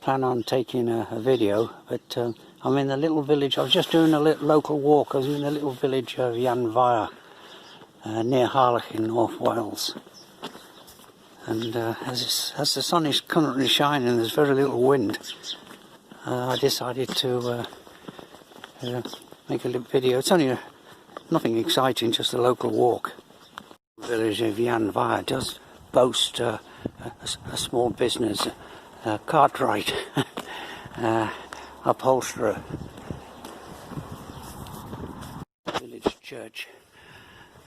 plan on taking a video, but I'm in the little village. I was just doing a little local walk. I was in the little village of Llanfair, near Harlech in North Wales. And as the sun is currently shining, there's very little wind. I decided to make a little video. It's only nothing exciting, just a local walk. The village of Llanfair does boast a small business, cartwright, upholsterer, village church.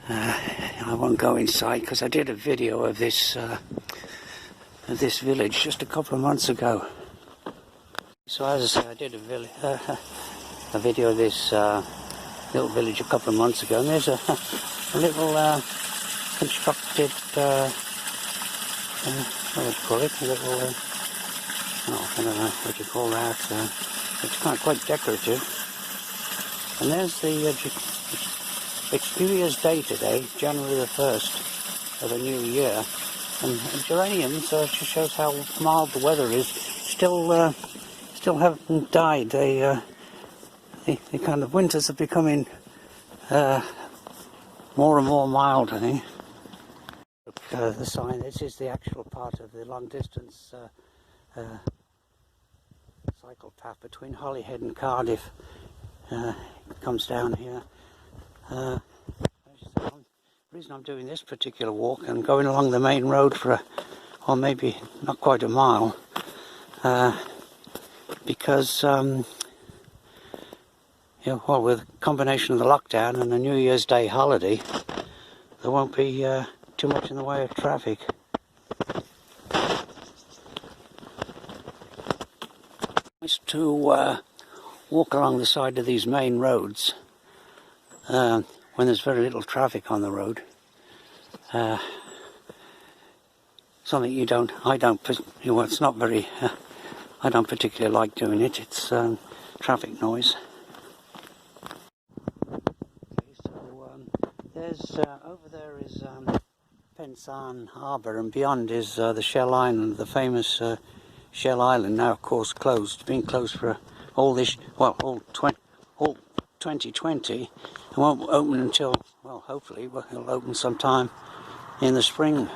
I won't go inside because I did a video of this village just a couple of months ago. So as I say, I did a video of this little village a couple of months ago, and there's a little constructed, what do you call it? A little, I don't know what you call that. It's kind of quite decorative. And there's the. It's New Year's Day today, January the 1st of the new year, and geraniums, just shows how mild the weather is, still haven't died. The kind of winters are becoming more and more mild, I think. Look, the sign, this is the actual part of the long distance cycle path between Holyhead and Cardiff. It comes down here. The reason I'm doing this particular walk and going along the main road for or maybe not quite a mile, because well, with a combination of the lockdown and the New Year's Day holiday, there won't be too much in the way of traffic. It's to walk along the side of these main roads when there's very little traffic on the road. Something I don't, it's not very, I don't particularly like doing it. It's traffic noise. Okay, so there's, over there is Pensarn Harbour, and beyond is the Shell Island, the famous Shell Island, now of course closed. It's been closed for all 2020. It won't open until, well, hopefully it'll open sometime in the spring.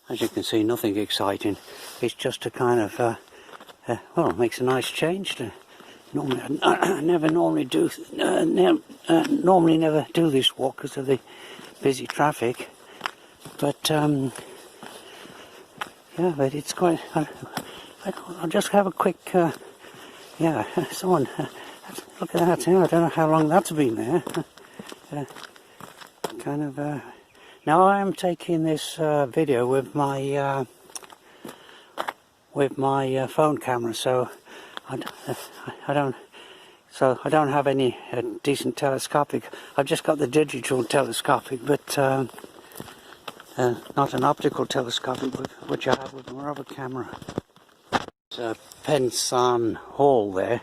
As you can see, nothing exciting. It's just a kind of, well, it makes a nice change. Normally, I never normally do this walk because of the busy traffic. But yeah, but it's quite. I'll just have a quick. Yeah, someone. Look at that. I don't know how long that's been there. Kind of. Now I am taking this video with my phone camera, so I don't have any decent telescopic. I've just got the digital telescopic, but not an optical telescopic, which I have with my other camera. It's a Pensarn Hall there,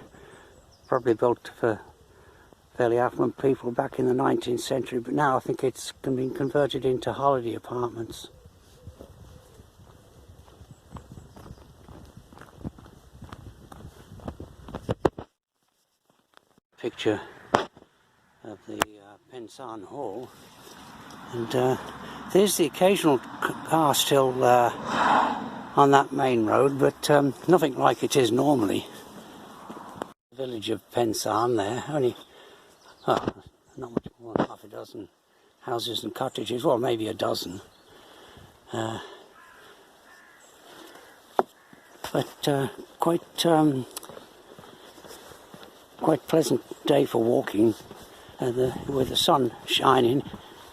probably built for fairly affluent people back in the 19th century, but now I think it's been converted into holiday apartments. Picture of the Pensarn Hall, and there's the occasional car still on that main road, but nothing like it is normally. The village of Pensarn there, only not much more than half a dozen houses and cottages, well, maybe a dozen. But quite pleasant day for walking, with the sun shining.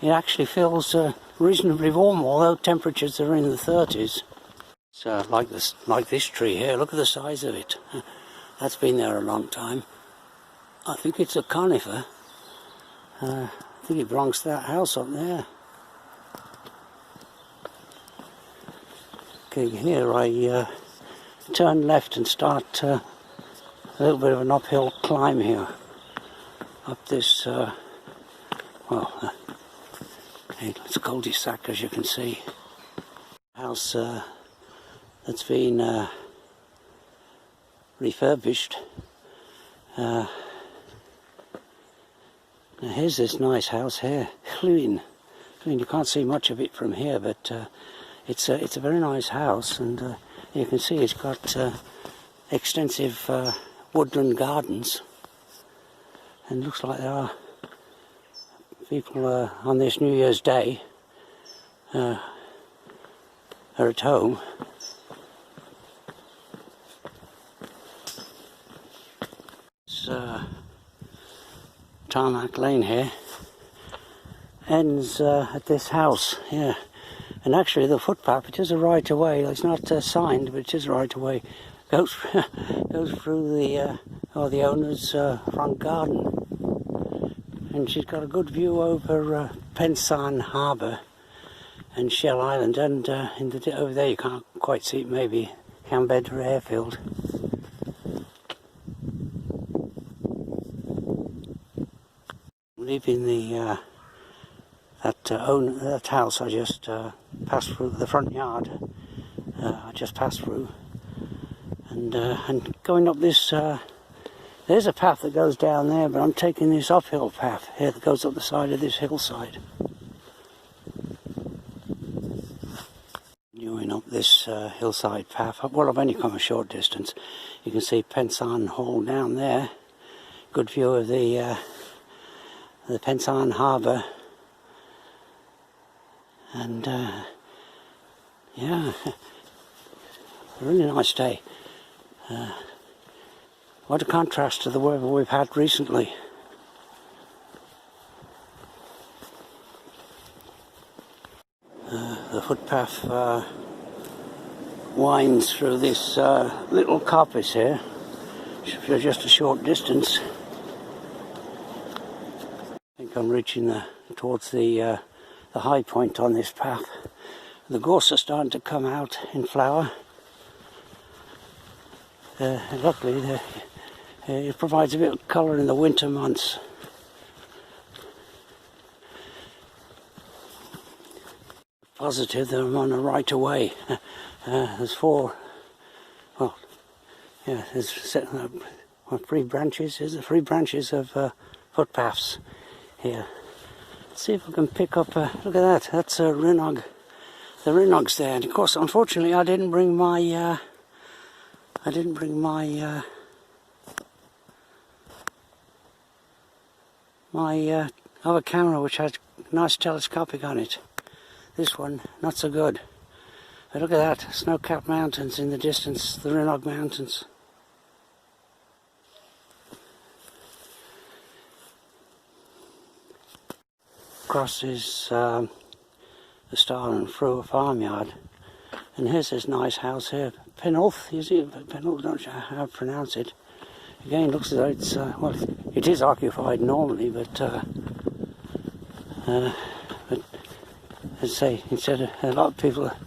It actually feels reasonably warm, although temperatures are in the 30s. It's like this tree here. Look at the size of it. That's been there a long time. I think it's a conifer. I think it belongs to that house up there. Okay, here I turn left and start a little bit of an uphill climb here. Up this, it's a cul-de-sac, as you can see. House that's been refurbished. Now here's this nice house here, Llyn. You can't see much of it from here, but it's a very nice house, and you can see it's got extensive woodland gardens, and looks like there are people on this New Year's Day are at home. It's Tarmac Lane here ends at this house here, and actually the footpath, it is a right of way. It's not signed, but it is a right of way. Goes through the owner's front garden, and she's got a good view over Pensarn Harbour and Shell Island, and over there you can't quite see it, maybe Llanfair airfield. Leaving the that house, I just passed through the front yard. I just passed through, and going up this. There's a path that goes down there, but I'm taking this uphill path here that goes up the side of this hillside. Continuing up this hillside path, well, I've only come a short distance. You can see Pensarn Hall down there. Good view of the Pensarn Harbour, and yeah, a really nice day. What a contrast to the weather we've had recently. The footpath winds through this little coppice here, for just a short distance. I think I'm reaching towards the high point on this path. The gorse are starting to come out in flower. Luckily, it provides a bit of colour in the winter months. Positive that I'm on a right of way. There's four. Well, yeah, there's three branches. There's 3 branches of footpaths here. Let's see if I can pick up. Look at that. That's a Rhinog. The Rhinog's there. And of course, unfortunately, I didn't bring my other camera, which has nice telescopic on it. This one, not so good. But look at that, snow-capped mountains in the distance, the Rhinog Mountains. Crosses the Star and through a farmyard. And here's this nice house here, Penulth, you see, Penulth, not sure how to pronounce it. Again, looks as though it's, well, it is occupied normally, but as I say, instead of a lot of people are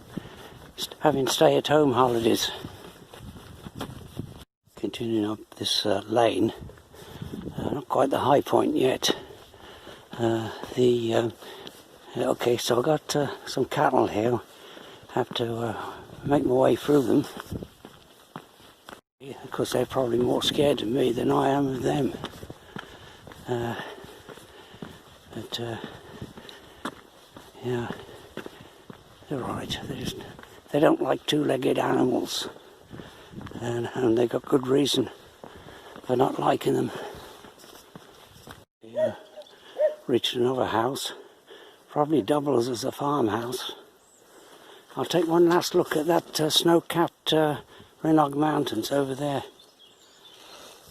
having stay-at-home holidays. Continuing up this lane, not quite the high point yet. Okay, so I've got some cattle here. Have to make my way through them. Because they're probably more scared of me than I am of them. Yeah, they're right. They don't like 2-legged animals, and they got good reason for not liking them. Yeah, reached another house, probably doubles as a farmhouse. I'll take one last look at that snow-capped Rhinog Mountains over there.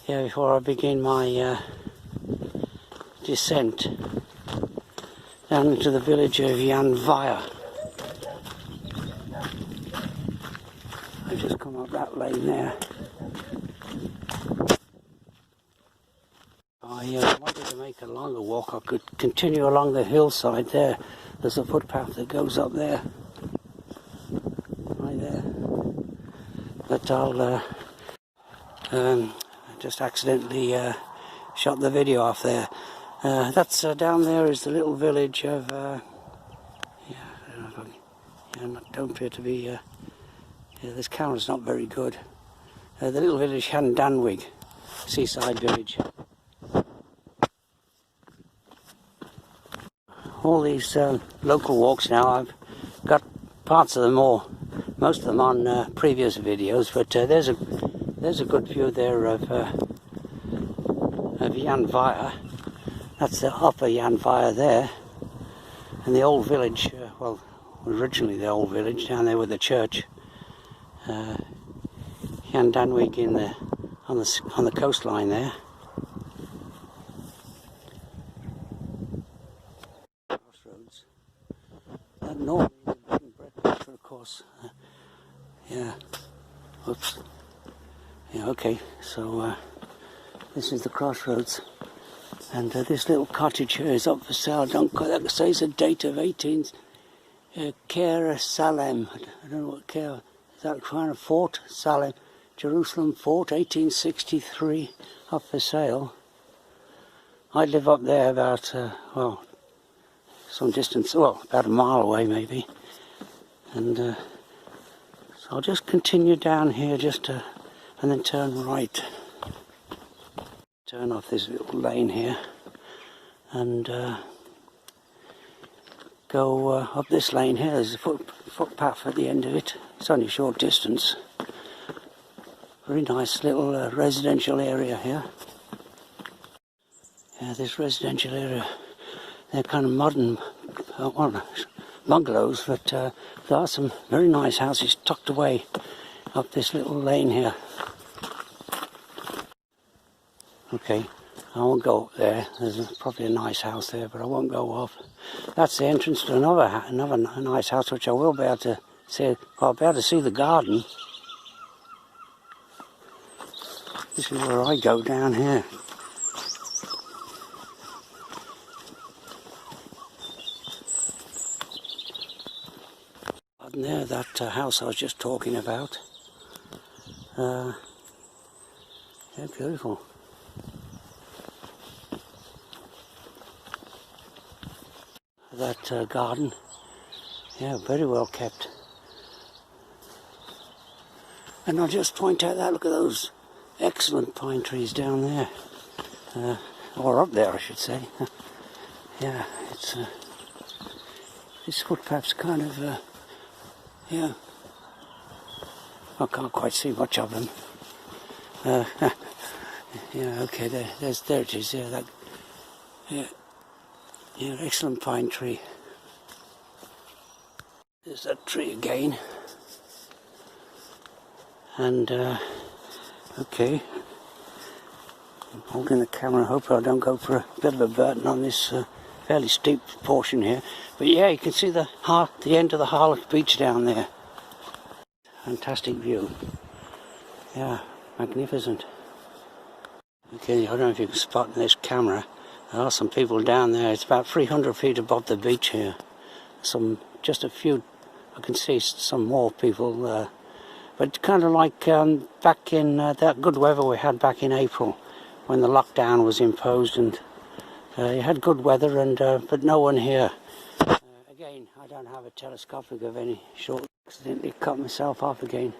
Yeah, before I begin my descent down into the village of Llanfair. I've just come up that lane there. I wanted to make a longer walk. I could continue along the hillside there. There's a footpath that goes up there. Right there. But I'll just accidentally shot the video off there. That's down there is the little village of I don't appear to be Yeah, this camera's not very good. The little village Llanfair, seaside village. All these local walks now, I've got parts of them most of them on previous videos, but there's a good view there of Llanfair. That's the upper Llanfair there, and the old village, well, originally the old village down there with the church. Llanfair on the coastline there. Crossroads. That normally is a bed and breakfast, of course. Yeah. Oops. Yeah. Okay. So this is the crossroads, and this little cottage here is up for sale. I don't quite say it's a date of 18. Care Salem. I don't know what Care. Is that kind of fort? Salem. Jerusalem Fort, 1863, up for sale. I live up there about, well, some distance, well, about a mile away maybe. And so I'll just continue down here and then turn right. Turn off this little lane here and go up this lane here. There's a footpath at the end of it. It's only a short distance. Very nice little residential area here. Yeah, this residential area, they're kind of modern bungalows, but there are some very nice houses tucked away up this little lane here. Okay, I won't go up there. There's probably a nice house there, but I won't go up. That's the entrance to another nice house, which I will be able to see. I'll be able to see the garden. This is where I go down here. And there, that house I was just talking about. Yeah, beautiful. That garden, yeah, very well kept. And I'll just point out that, look at those excellent pine trees down there, or up there I should say. Yeah, it's this footpath's kind of yeah, I can't quite see much of them. Yeah, okay, there it is. Yeah, that, yeah, excellent pine tree. There's that tree again, and okay, I'm holding the camera. I hope I don't go for a bit of a burden on this fairly steep portion here. But yeah, you can see the end of the Harlech beach down there. Fantastic view. Yeah, magnificent. Okay, I don't know if you can spot in this camera. There are some people down there. It's about 300 feet above the beach here. Just a few. I can see some more people. But kind of like back in that good weather we had back in April, when the lockdown was imposed, and you had good weather, and but no one here. Again, I don't have a telescopic of any sort. Accidentally cut myself off again.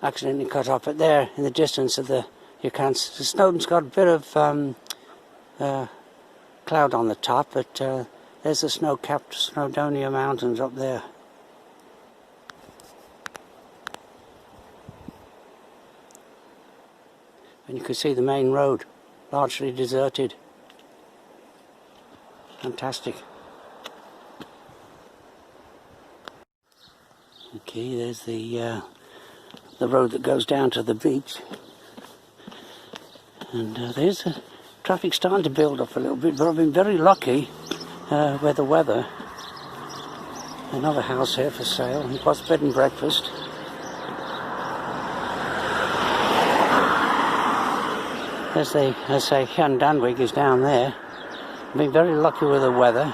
Accidentally cut off, but there in the distance of the Snowdon's got a bit of cloud on the top, but there's the snow-capped Snowdonia Mountains up there. And you can see the main road, largely deserted. Fantastic. Okay, there's the road that goes down to the beach. And there's traffic starting to build up a little bit, but I've been very lucky with the weather. Another house here for sale. It was bed and breakfast. As they say, Llanfair is down there. I've been very lucky with the weather,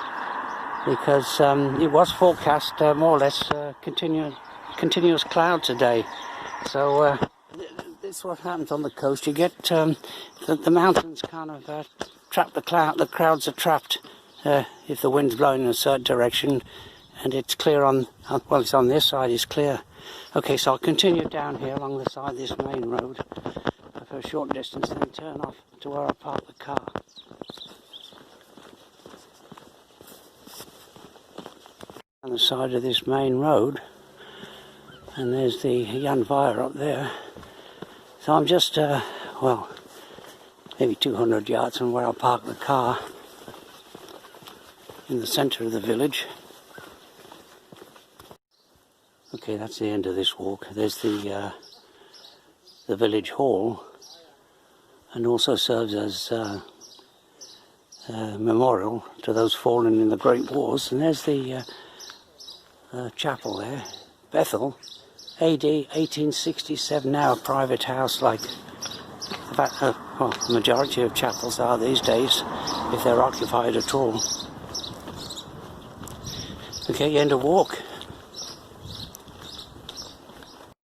because it was forecast more or less continuous cloud today. So this is what happens on the coast. You get the mountains kind of trap the cloud. The clouds are trapped if the wind's blowing in a certain direction. and it's clear on, well, it's on this side, it's clear. Okay, so I'll continue down here along the side of this main road for a short distance, then turn off to where I park the car. On the side of this main road, and there's the Llanfair up there. So I'm just, well, maybe 200 yards from where I park the car, in the centre of the village. Okay, that's the end of this walk. There's the village hall, and also serves as a memorial to those fallen in the Great Wars. And there's the chapel there, Bethel, AD 1867, now a private house, like well, the majority of chapels are these days, if they're occupied at all. Okay, end of walk.